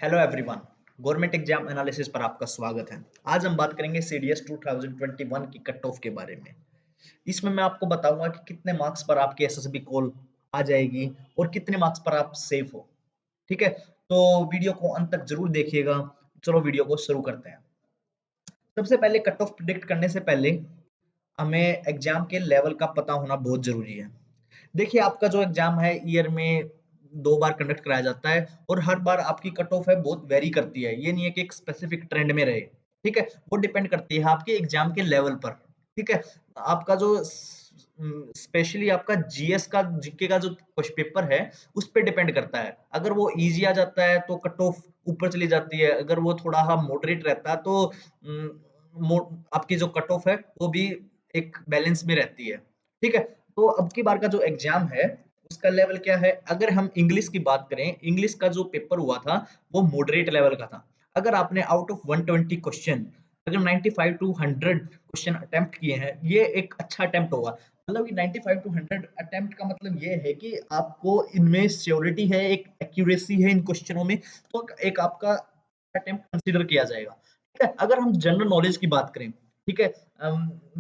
Hello everyone. Government exam analysis पर आपका स्वागत है। आज हम बात करेंगे सीडीएस 2021 की कट ऑफ के बारे में। इसमें मैं आपको बताऊंगा कि कितने मार्क्स पर आपकी एसएसबी कॉल आ जाएगी और कितने मार्क्स पर आप सेफ हो। ठीक है, तो वीडियो को अंत तक जरूर देखिएगा। चलो वीडियो को शुरू करते हैं। सबसे पहले कट ऑफ प्रिडिक्ट करने से पहले हमें एग्जाम के लेवल का पता होना बहुत जरूरी है। देखिए, आपका जो एग्जाम है ईयर में 2 बार कंडक्ट कराया जाता है और हर बार आपकी कट ऑफ है बहुत वेरी करती है। ये नहीं है कि एक स्पेसिफिक ट्रेंड में रहे। ठीक है, वो डिपेंड करती है आपके एग्जाम के लेवल पर। ठीक है, आपका जो स्पेशली आपका जीएस का जीके का जो क्वेश्चन पेपर है उस पे डिपेंड करता है। अगर वो इजी आ जाता है तो कट ऑफ ऊपर चली जाती है, अगर वो थोड़ा मॉडरेट रहता है तो आपकी जो कट ऑफ है वो भी एक बैलेंस में रहती है। ठीक है, तो अब की बार का जो एग्जाम है उसका लेवल क्या है। अगर हम इंग्लिश की बात करें, इंग्लिश का जो पेपर हुआ था वो मॉडरेट लेवल का था। अगर आपने आउट ऑफ 120 क्वेश्चन अगर 95 टू 100 क्वेश्चन अटेम्प्ट किए हैं, ये एक अच्छा अटेम्प्ट होगा। मतलब कि 95 टू 100 अटेम्प्ट का मतलब ये है कि आपको इनमें श्योरिटी है, एक एक्यूरेसी है इन क्वेश्चनों में, तो एक आपका अटेम्प्ट कंसीडर किया जाएगा। ठीक है, अगर हम जनरल नॉलेज की बात करें, ठीक है,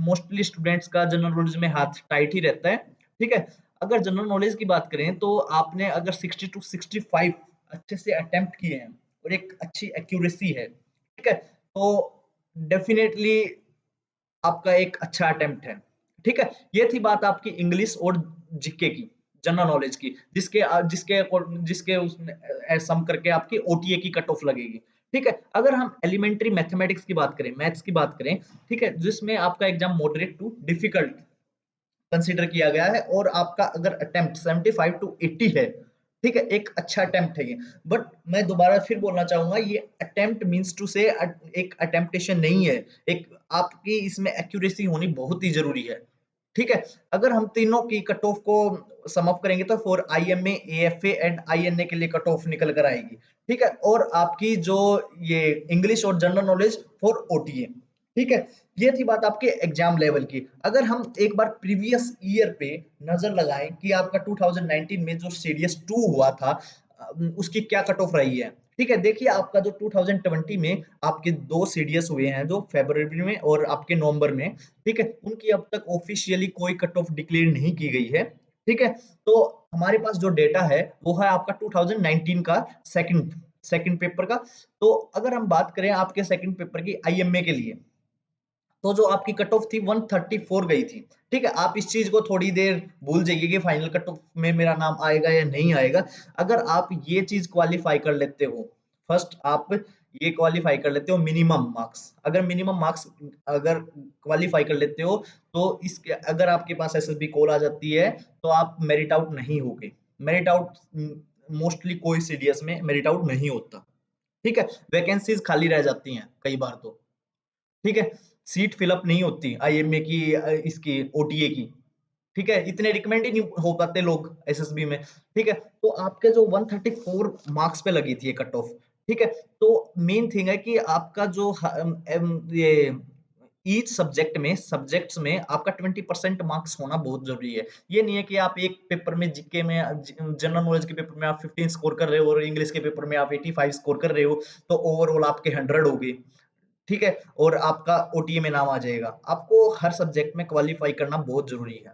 मोस्टली स्टूडेंट्स का जनरल नॉलेज में हाथ टाइट ही रहता है। ठीक है, अगर जनरल नॉलेज की बात करें तो आपने अगर 60 टू 65 अच्छे से अटेम्प्ट किए हैं और एक अच्छी एक्यूरेसी है, ठीक है, तो डेफिनेटली आपका एक अच्छा अटेम्प्ट है। ठीक है, ये थी बात आपकी इंग्लिश और जीके की, जनरल नॉलेज की, जिसके जिसके जिसके उसमें सम करके आपकी ओटीए की कट ऑफ लगेगी। ठीक है, अगर हम एलिमेंट्री मैथमेटिक्स की बात करें, मैथ्स की बात करें, ठीक है, जिसमें आपका exam moderate to difficult consider किया गया है और आपका अगर अटेम्प्ट 75 टू 80 है, ठीक है, एक अच्छा अटेम्प्ट है ये। बट मैं दोबारा फिर बोलना चाहूंगा, ये अटेम्प्ट मींस टू से एक अटेम्प्टेशन नहीं है। एक आपकी इसमें एक्यूरेसी होनी बहुत ही जरूरी है। ठीक है, अगर हम तीनों की कट ऑफ को सम अप करेंगे तो for IMA, AFA and INA के लिए कट ऑफ निकल कर आएगी। ठीक है, और आपकी जो ये इंग्लिश और जनरल नॉलेज फॉर ओटीए। ठीक है, ये थी बात आपके एग्जाम लेवल की। अगर हम एक बार प्रीवियस ईयर पे नजर लगाएं कि आपका 2019 में जो सीडीएस 2 हुआ था, उसकी क्या कट ऑफ रही है। ठीक है, देखिए आपका जो 2020 में आपके 2 सीडीएस हुए हैं, जो फरवरी में और आपके नवंबर में। ठीक है, उनकी अब तक ऑफिशियली कोई कट ऑफ डिक्लेयर नहीं की गई है। ठीक है, तो हमारे पास जो डेटा है वो है आपका 2019 का सेकंड सेकंड पेपर का। तो अगर हम बात करें आपके सेकंड पेपर की आईएमए के लिए, तो जो आपकी कट ऑफ थी 134 गई थी। ठीक है, आप इस चीज को थोड़ी देर भूल जाइए कि फाइनल कट ऑफ में मेरा नाम आएगा या नहीं आएगा। अगर आप ये चीज क्वालिफाई कर लेते हो, फर्स्ट आप ये क्वालिफाई कर लेते हो मिनिमम मार्क्स, अगर मिनिमम मार्क्स अगर क्वालिफाई कर लेते हो, तो इसके अगर आपके पास एसएसबी कॉल आ जाती है तो आप मेरिट आउट नहीं होगे। मेरिट आउट मोस्टली कोई सीडीएस में मेरिट आउट नहीं होता। ठीक है, वैकेंसीज खाली रह जाती हैं कई बार तो। ठीक है, सीट फिलअप नहीं होती आईएमए की, इसकी ओटीए की। ठीक है, इतने रिकमेंड ही नहीं हो पाते लोग एसएसबी में। ठीक है, तो आपके जो 134 मार्क्स पे लगी थी ये कट ऑफ। ठीक है, तो मेन थिंग है कि आपका जो ये ईच सब्जेक्ट्स में आपका 20% मार्क्स होना बहुत जरूरी है। ये नहीं है कि आप एक पेपर में जीके में, जनरल नॉलेज के पेपर में आप 15 स्कोर कर रहे हो और इंग्लिश के पेपर में आप 85 स्कोर कर रहे हो, तो ओवरऑल आपके 100 हो गए। ठीक है, और आपका ओटीए में नाम आ जाएगा। आपको हर सब्जेक्ट में क्वालिफाई करना बहुत जरूरी है।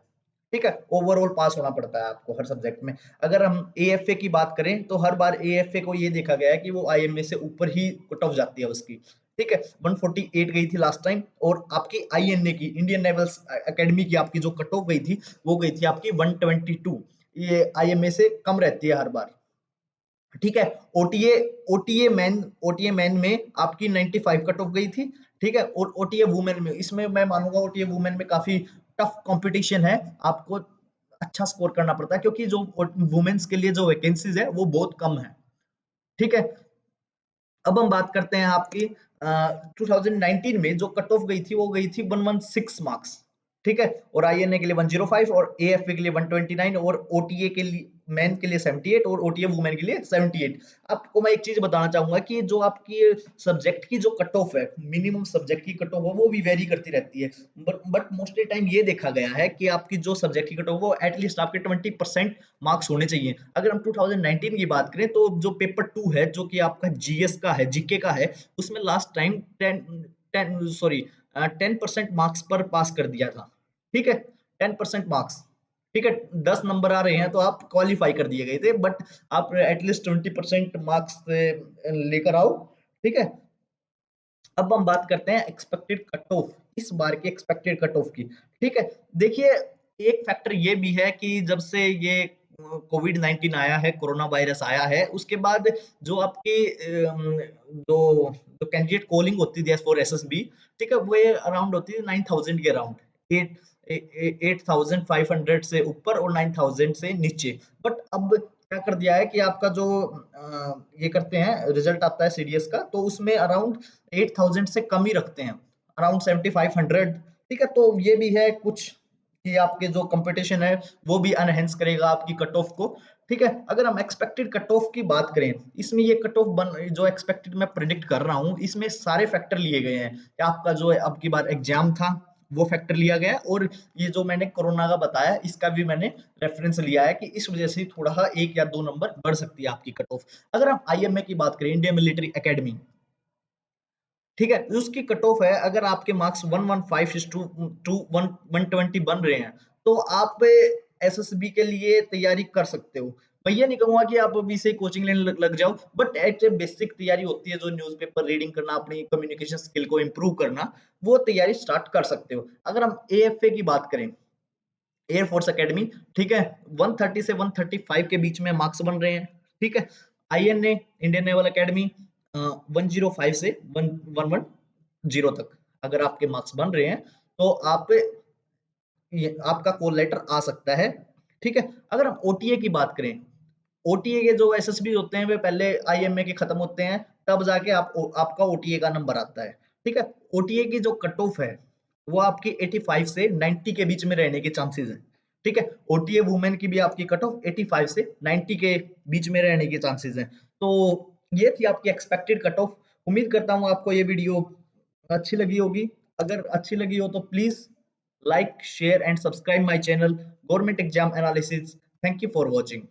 ठीक है, ओवरऑल पास होना पड़ता है आपको हर सब्जेक्ट में। अगर हम एएफए की बात करें तो हर बार एएफए को ये देखा गया है कि वो आईएमए से ऊपर ही कट ऑफ जाती है उसकी। ठीक है, 148 गई थी लास्ट टाइम, और आपकी आईएनए की, इंडियन नेवल एकेडमी की, आपकी जो कट ऑफ गई थी वो गई थी आपकी 122। ये आईएमए से कम रहती है हर बार। ठीक है, ओटीए ओटीए मैन में आपकी 95 कट ऑफ गई थी। ठीक है, और ओटीए वुमेन में, इसमें मैं मानूंगा ओटीए वुमेन में काफी टफ कंपटीशन है। आपको अच्छा स्कोर करना पड़ता है क्योंकि जो वुमेन्स के लिए जो वैकेंसीज है वो बहुत कम है। ठीक है, अब हम बात करते हैं आपकी 2019 में जो कट ऑफ गई थी वो गई थी 116 मार्क्स। ठीक है, और आईएनए के लिए 105 और एएफए के लिए 129 और ओटीए के लिए मेन के लिए 78 और ओटीए वुमेन के लिए 78। आपको मैं एक चीज बताना चाहूंगा कि जो आपकी सब्जेक्ट की जो कट ऑफ है, मिनिमम सब्जेक्ट की कट ऑफ है, वो भी वेरी करती रहती है। बट मोस्टली टाइम ये देखा गया है कि आपकी जो सब्जेक्ट की कट ऑफ वो एटलीस्ट आपके 20% मार्क्स होने चाहिए। अगर हम 2019 की बात करें तो जो पेपर 2 है, जो कि आपका जीएस का है, जीके का है, उसमें लास्ट टाइम 10% मार्क्स पर पास कर दिया था। ठीक है, 10% मार्क्स। ठीक है, 10 नंबर आ रहे हैं तो आप क्वालिफाई कर दिए गए थे, बट आप एटलीस्ट 20% मार्क्स लेकर आओ। ठीक है, अब हम बात करते हैं एक्सपेक्टेड कट ऑफ, इस बार की एक्सपेक्टेड कट ऑफ की। ठीक है, देखिए एक फैक्टर ये भी है कि जब से ये कोविड 19 आया है, कोरोना वायरस आया है, उसके बाद जो आपकी जो जो कैंडिडेट कॉलिंग होती थी फॉर एसएसबी, ठीक है, वो अराउंड होती है 9000 के अराउंड, 8500 से ऊपर और 9000 से नीचे। बट अब क्या कर दिया है कि आपका जो ये करते हैं, रिजल्ट आता है सीडीएस का, तो उसमें अराउंड 8000 से कम ही रखते हैं, अराउंड 7500। ठीक है, तो ये भी है कुछ कि आपके जो कंपटीशन है वो भी अनहेंस करेगा आपकी कट ऑफ को। ठीक है, अगर हम एक्सपेक्टेड कट ऑफ की बात करें, इसमें ये कट ऑफ बन जो एक्सपेक्टेड मैं प्रिडिक्ट कर रहा हूँ, इसमें सारे फैक्टर लिए गए हैं कि आपका जो है अब की बार एग्जाम था वो फैक्टर लिया गया है, और ये जो मैंने कोरोना का बताया इसका भी मैंने रेफरेंस लिया है कि इस वजह से थोड़ा एक या दो नंबर बढ़ सकती है आपकी कट ऑफ। अगर हम आईएमए की बात करें, इंडियन मिलिट्री एकेडमी, ठीक है, उसकी कट ऑफ है, अगर आपके मार्क्स 115 टू 120 बन रहे हैं तो आप एसएसबी के लिए तैयारी कर सकते हो। मैं ये नहीं कहूंगा कि आप अभी से कोचिंग लेने लग जाओ, बट एट ए बेसिक तैयारी होती है, जो न्यूज़पेपर रीडिंग करना, अपनी कम्युनिकेशन स्किल को इम्प्रूव करना, वो तैयारी स्टार्ट कर सकते हो। अगर हम एएफए की बात करें, एयरफोर्स एकेडमी, ठीक है, 130 से 135 के बीच में मार्क्स बन रहे हैं। ठीक है, आईएनए, इंडियन नेवल एकेडमी, 105 से 110 तक अगर आपके मार्क्स बन रहे हैं तो आप ये आपका कॉल लेटर आ सकता है। ठीक है, अगर हम ओटीए की बात करें, ओटीए के जो एसएसबी होते हैं वे पहले आईएमए के खत्म होते हैं, तब जाके आपका ओटीए का नंबर आता है। ठीक है, ओटीए की जो कट ऑफ है वो आपकी 85 से 90 के बीच में रहने के चांसेस हैं। ठीक है, ओटीए वुमेन की भी आपकी कट ऑफ 85 से 90 के बीच में रहने के चांसेस हैं। तो ये थी आपकी एक्सपेक्टेड कट ऑफ। उम्मीद करता हूँ आपको ये वीडियो अच्छी लगी होगी। अगर अच्छी लगी हो तो please like, share and subscribe my channel Government Exam Analysis. Thank you for watching.